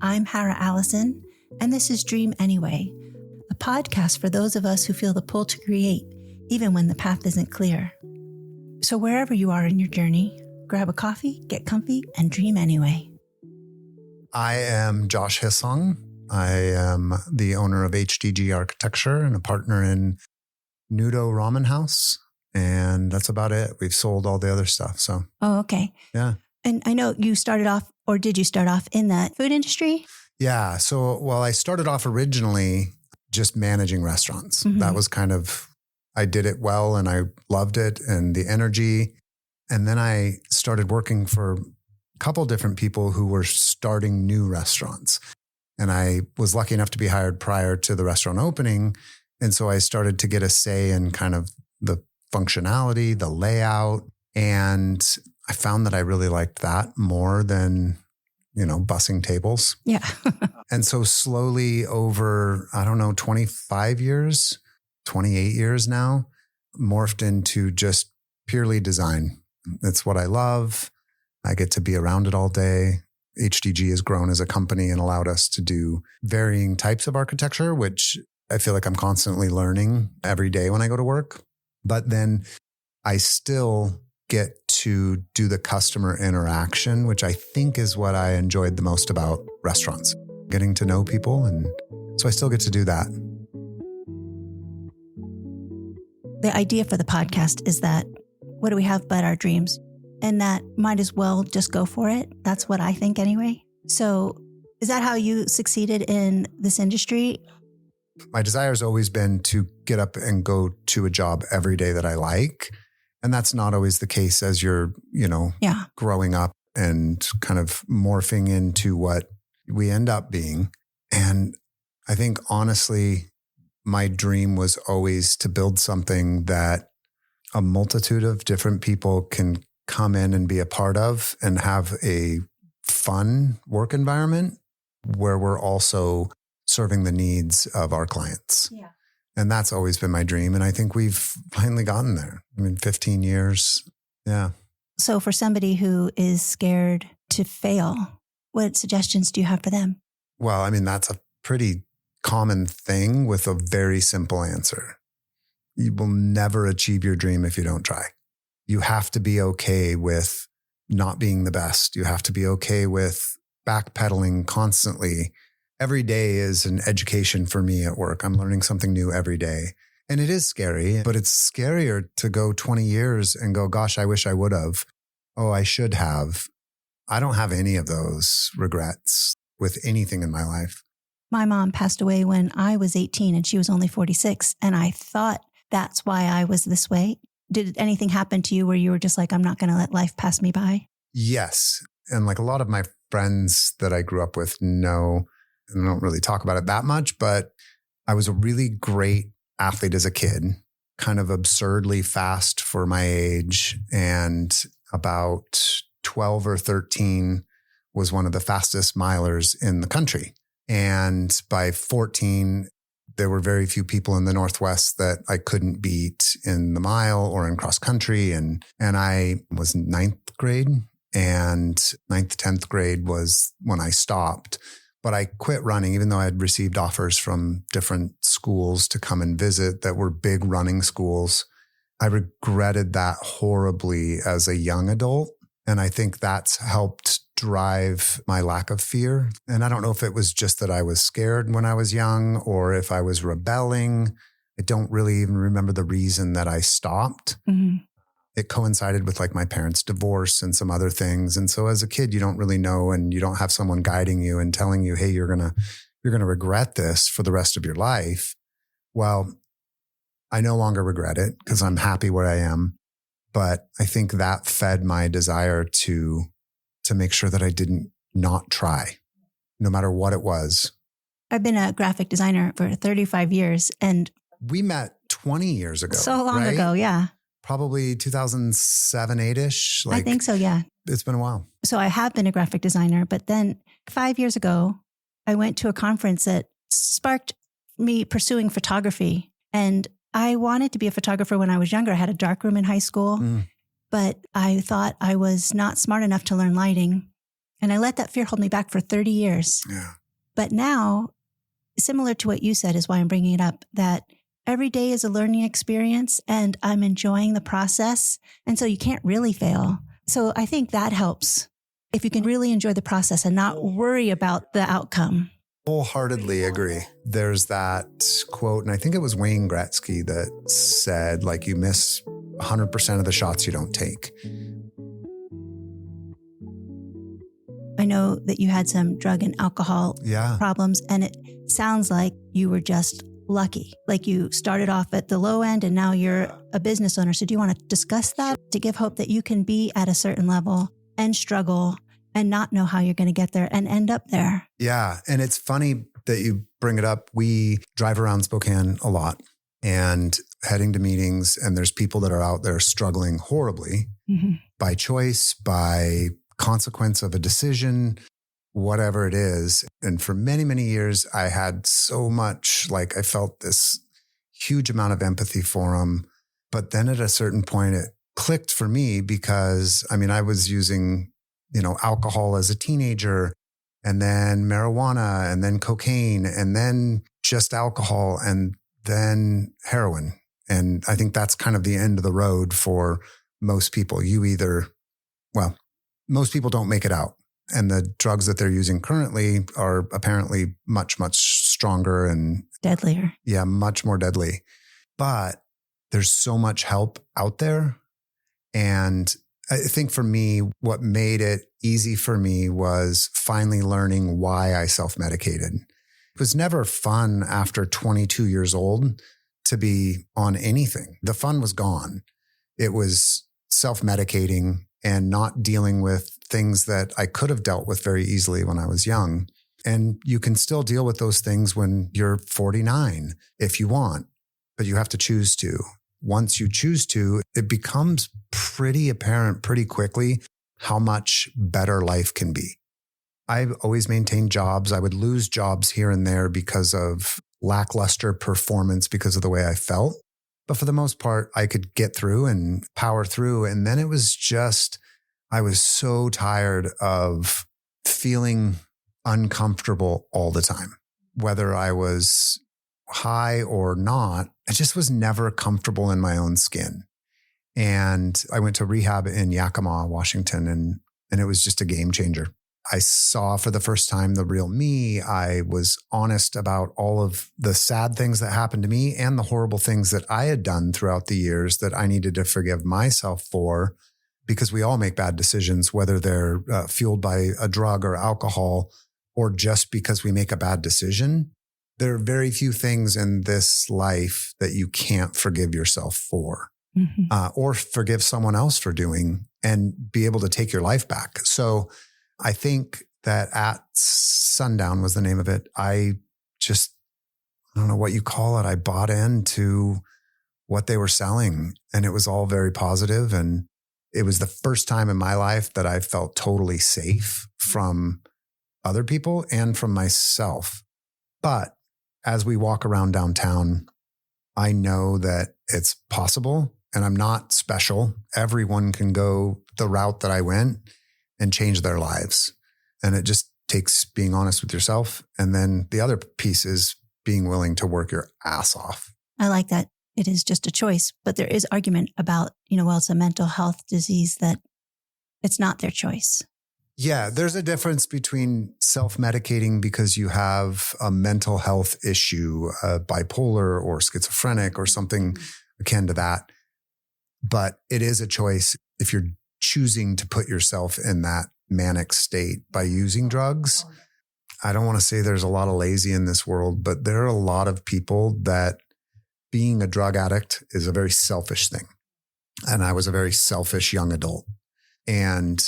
I'm Allison, and this is Dream Anyway, a podcast for those of us who feel the pull to create, even when the path isn't clear. So wherever you are in your journey, grab a coffee, get comfy, and dream anyway. I am Josh Hissong. I am the owner of HDG Architecture and a partner in Nudo Ramen House. And that's about it. We've sold all the other stuff. So. Oh, okay. Yeah. And I know you started off, or did you start off in the food industry? Yeah. So, I started off originally just managing restaurants. Mm-hmm. That was I did it well and I loved it and the energy. And then I started working for a couple different people who were starting new restaurants. And I was lucky enough to be hired prior to the restaurant opening. And so I started to get a say in kind of the functionality, the layout. And I found that I really liked that more than, bussing tables. Yeah. And so slowly over, 25 years, 28 years now, morphed into just purely design. It's what I love. I get to be around it all day. HDG has grown as a company and allowed us to do varying types of architecture, which I feel like I'm constantly learning every day when I go to work. But then I still get to do the customer interaction, which I think is what I enjoyed the most about restaurants, getting to know people. And so I still get to do that. The idea for the podcast is that what do we have but our dreams? And that might as well just go for it. That's what I think anyway. So is that how you succeeded in this industry? My desire has always been to get up and go to a job every day that I like. And that's not always the case as you're, growing up and kind of morphing into what we end up being. And I think honestly, my dream was always to build something that a multitude of different people can come in and be a part of and have a fun work environment where we're also serving the needs of our clients. Yeah. And that's always been my dream. And I think we've finally gotten there. 15 years. Yeah. So for somebody who is scared to fail, what suggestions do you have for them? Well, that's a pretty common thing with a very simple answer. You will never achieve your dream if you don't try. You have to be okay with not being the best. You have to be okay with backpedaling constantly. Every day is an education for me at work. I'm learning something new every day. And it is scary, but it's scarier to go 20 years and go, gosh, I wish I would have. Oh, I should have. I don't have any of those regrets with anything in my life. My mom passed away when I was 18 and she was only 46. And I thought that's why I was this way. Did anything happen to you where you were just like, I'm not going to let life pass me by? Yes. And like a lot of my friends that I grew up with know, and I don't really talk about it that much, but I was a really great athlete as a kid, kind of absurdly fast for my age. And about 12 or 13 was one of the fastest milers in the country. And by 14, there were very few people in the Northwest that I couldn't beat in the mile or in cross country. And I was ninth grade, and 9th, 10th grade was when I stopped. But I quit running, even though I had received offers from different schools to come and visit that were big running schools. I regretted that horribly as a young adult. And I think that's helped drive my lack of fear. And I don't know if it was just that I was scared when I was young or if I was rebelling. I don't really even remember the reason that I stopped. Mm-hmm. It coincided with like my parents' divorce and some other things. And so as a kid, you don't really know, and you don't have someone guiding you and telling you, hey, you're going to regret this for the rest of your life. Well, I no longer regret it because I'm happy where I am. But I think that fed my desire to make sure that I didn't not try, no matter what it was. I've been a graphic designer for 35 years. And we met 20 years ago. So long ago, yeah. Probably 2007, 8-ish. I think so, yeah. It's been a while. So I have been a graphic designer, but then 5 years ago, I went to a conference that sparked me pursuing photography. And I wanted to be a photographer when I was younger. I had a darkroom in high school, but I thought I was not smart enough to learn lighting. And I let that fear hold me back for 30 years. Yeah. But now, similar to what you said is why I'm bringing it up, that every day is a learning experience and I'm enjoying the process. And so you can't really fail. So I think that helps if you can really enjoy the process and not worry about the outcome. Wholeheartedly agree. There's that quote, and I think it was Wayne Gretzky that said, like, you miss 100% of the shots you don't take. I know that you had some drug and alcohol problems, and it sounds like you were just lucky. Like you started off at the low end and now you're a business owner. So do you want to discuss that to give hope that you can be at a certain level and struggle and not know how you're going to get there and end up there? Yeah. And it's funny that you bring it up. We drive around Spokane a lot and heading to meetings, and there's people that are out there struggling horribly by choice, by consequence of a decision, whatever it is. And for many, many years, I had so much, like I felt this huge amount of empathy for them. But then at a certain point, it clicked for me because, I mean, I was using, alcohol as a teenager, and then marijuana, and then cocaine, and then just alcohol, and then heroin. And I think that's kind of the end of the road for most people. Most people don't make it out. And the drugs that they're using currently are apparently much, much stronger and deadlier. Yeah, much more deadly. But there's so much help out there. And I think for me, what made it easy for me was finally learning why I self-medicated. It was never fun after 22 years old to be on anything. The fun was gone. It was self-medicating and not dealing with things that I could have dealt with very easily when I was young. And you can still deal with those things when you're 49 if you want, but you have to choose to. Once you choose to, it becomes pretty apparent pretty quickly how much better life can be. I've always maintained jobs. I would lose jobs here and there because of lackluster performance, because of the way I felt. But for the most part, I could get through and power through. And then it was just, I was so tired of feeling uncomfortable all the time, whether I was high or not. I just was never comfortable in my own skin. And I went to rehab in Yakima, Washington, and it was just a game changer. I saw for the first time the real me. I was honest about all of the sad things that happened to me and the horrible things that I had done throughout the years that I needed to forgive myself for, because we all make bad decisions, whether they're fueled by a drug or alcohol, or just because we make a bad decision. There are very few things in this life that you can't forgive yourself for, or forgive someone else for doing, and be able to take your life back. So I think that at sundown was the name of it. I don't know what you call it. I bought into what they were selling, and it was all very positive. And it was the first time in my life that I felt totally safe from other people and from myself. But as we walk around downtown, I know that it's possible, and I'm not special. Everyone can go the route that I went and change their lives. And it just takes being honest with yourself. And then the other piece is being willing to work your ass off. I like that. It is just a choice, but there is argument about, well, it's a mental health disease, that it's not their choice. Yeah, there's a difference between self-medicating because you have a mental health issue, bipolar or schizophrenic or something akin to that. But it is a choice if you're choosing to put yourself in that manic state by using drugs. I don't want to say there's a lot of lazy in this world, but there are a lot of people that being a drug addict is a very selfish thing. And I was a very selfish young adult. And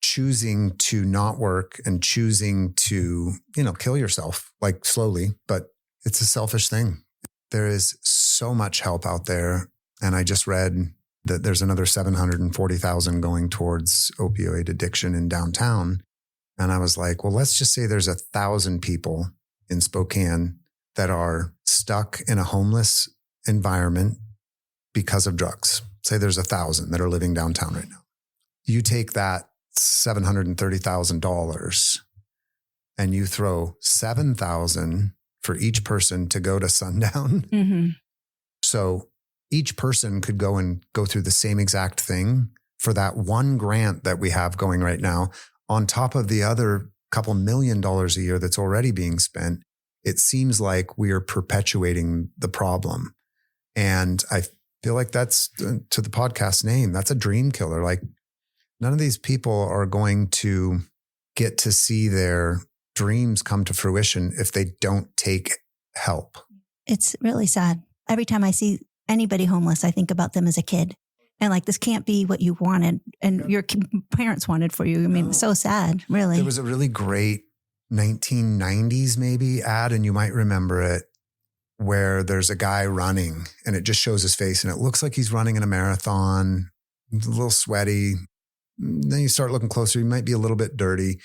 choosing to not work and choosing to, kill yourself, like slowly, but it's a selfish thing. There is so much help out there. And I just read that there's another 740,000 going towards opioid addiction in downtown. And I was like, well, let's just say there's 1,000 people in Spokane that are stuck in a homeless environment because of drugs. Say there's 1,000 that are living downtown right now. You take that $730,000 and you throw $7,000 for each person to go to sundown. Mm-hmm. So each person could go through the same exact thing for that one grant that we have going right now, on top of the other couple $1 million a year that's already being spent. It seems like we are perpetuating the problem. And I feel like that's, to the podcast name, that's a dream killer. Like, none of these people are going to get to see their dreams come to fruition if they don't take help. It's really sad. Every time I see anybody homeless, I think about them as a kid. And like, this can't be what you wanted and your parents wanted for you. I mean, it's so sad, really. There was a really great 1990s maybe ad, and you might remember it, where there's a guy running and it just shows his face and it looks like he's running in a marathon. He's a little sweaty. Then you start looking closer, he might be a little bit dirty.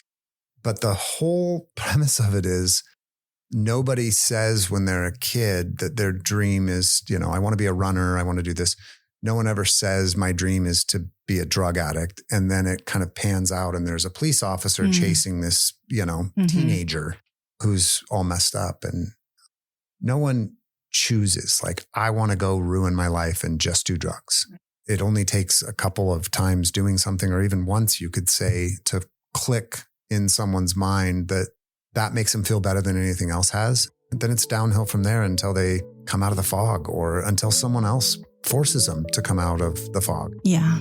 But the whole premise of it is, nobody says when they're a kid that their dream is, I want to be a runner. I want to do this. No one ever says my dream is to be a drug addict. And then it kind of pans out and there's a police officer chasing this, teenager who's all messed up. And no one chooses, like, I want to go ruin my life and just do drugs. It only takes a couple of times doing something, or even once, you could say, to click in someone's mind that makes them feel better than anything else has. And then it's downhill from there until they come out of the fog, or until someone else forces them to come out of the fog. Yeah.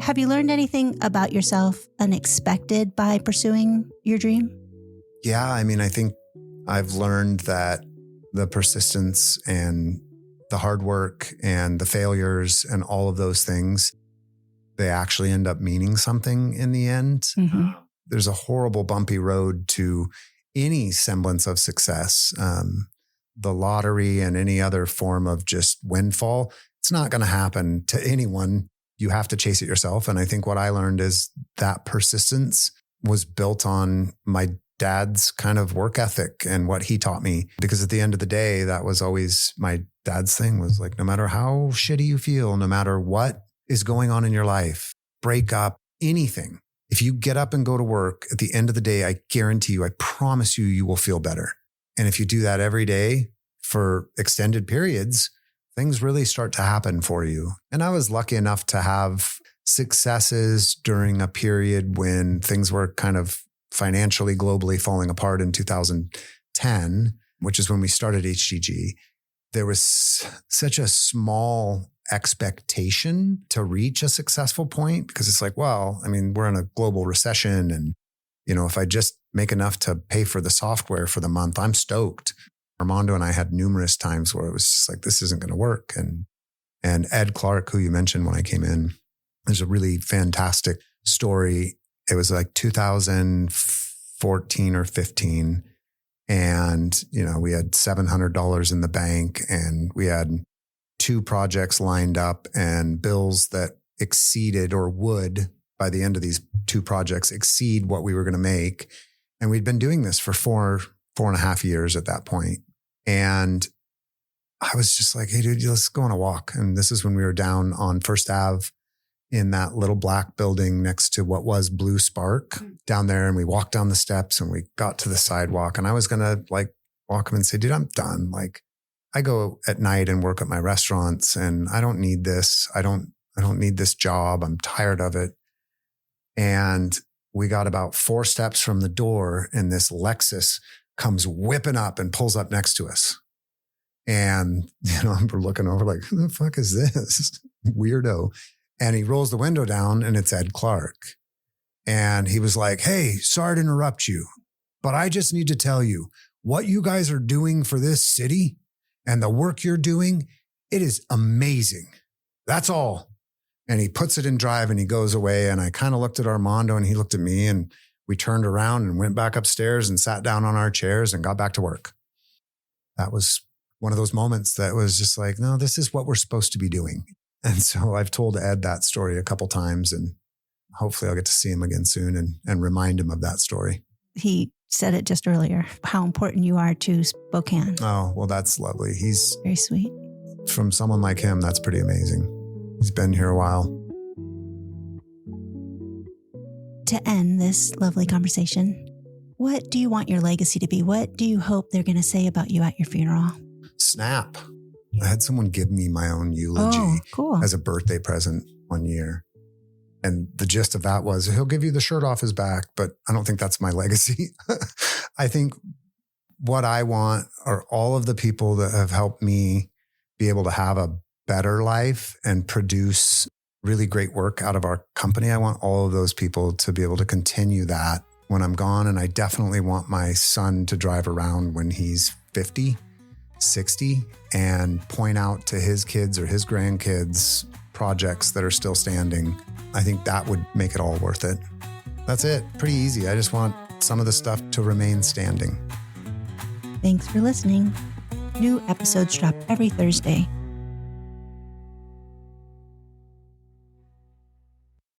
Have you learned anything about yourself unexpected by pursuing your dream? Yeah. I mean, I think I've learned that the persistence and the hard work and the failures and all of those things, they actually end up meaning something in the end. Mm-hmm. There's a horrible, bumpy road to any semblance of success. The lottery and any other form of just windfall, it's not going to happen to anyone. You have to chase it yourself. And I think what I learned is that persistence was built on my dad's kind of work ethic and what he taught me. Because at the end of the day, that was always my dad's thing, was like, no matter how shitty you feel, no matter what is going on in your life, break up, anything. If you get up and go to work, at the end of the day, I guarantee you, I promise you, you will feel better. And if you do that every day for extended periods, things really start to happen for you. And I was lucky enough to have successes during a period when things were kind of financially, globally falling apart in 2010, which is when we started HGG. There was such a small expectation to reach a successful point, because it's like, well, I mean, we're in a global recession, and, if I just make enough to pay for the software for the month, I'm stoked. Armando and I had numerous times where it was just like, this isn't going to work. And Ed Clark, who you mentioned when I came in, there's a really fantastic story. It was like 2014 or 15. And, we had $700 in the bank, and we had 2 projects lined up and bills that exceeded, or would, by the end of these 2 projects, exceed what we were going to make. And we'd been doing this for 4.5 years at that point. And I was just like, hey, dude, let's go on a walk. And this is when we were down on First Ave in that little black building next to what was Blue Spark down there. And we walked down the steps and we got to the sidewalk. And I was going to like walk him and say, dude, I'm done. Like, I go at night and work at my restaurants, and I don't need this. I don't need this job. I'm tired of it. And we got about 4 steps from the door, and this Lexus comes whipping up and pulls up next to us. And, we're looking over like, who the fuck is this weirdo? And he rolls the window down, and it's Ed Clark. And he was like, hey, sorry to interrupt you, but I just need to tell you what you guys are doing for this city and the work you're doing. It is amazing. That's all. And he puts it in drive and he goes away. And I kind of looked at Armando and he looked at me, and we turned around and went back upstairs and sat down on our chairs and got back to work. That was one of those moments that was just like, no, this is what we're supposed to be doing. And so I've told Ed that story a couple times, and hopefully I'll get to see him again soon and remind him of that story. He said it just earlier, how important you are to Spokane. Oh, well, that's lovely. He's very sweet. From someone like him, that's pretty amazing. He's been here a while. to end this lovely conversation, what do you want your legacy to be? What do you hope they're going to say about you at your funeral? Snap. I had someone give me my own eulogy as a birthday present one year. And the gist of that was, he'll give you the shirt off his back, but I don't think that's my legacy. I think what I want are all of the people that have helped me be able to have a better life and produce really great work out of our company. I want all of those people to be able to continue that when I'm gone. And I definitely want my son to drive around when he's 50, 60 and point out to his kids or his grandkids projects that are still standing. I think that would make it all worth it. That's it. Pretty easy. I just want some of the stuff to remain standing. Thanks for listening. New episodes drop every Thursday.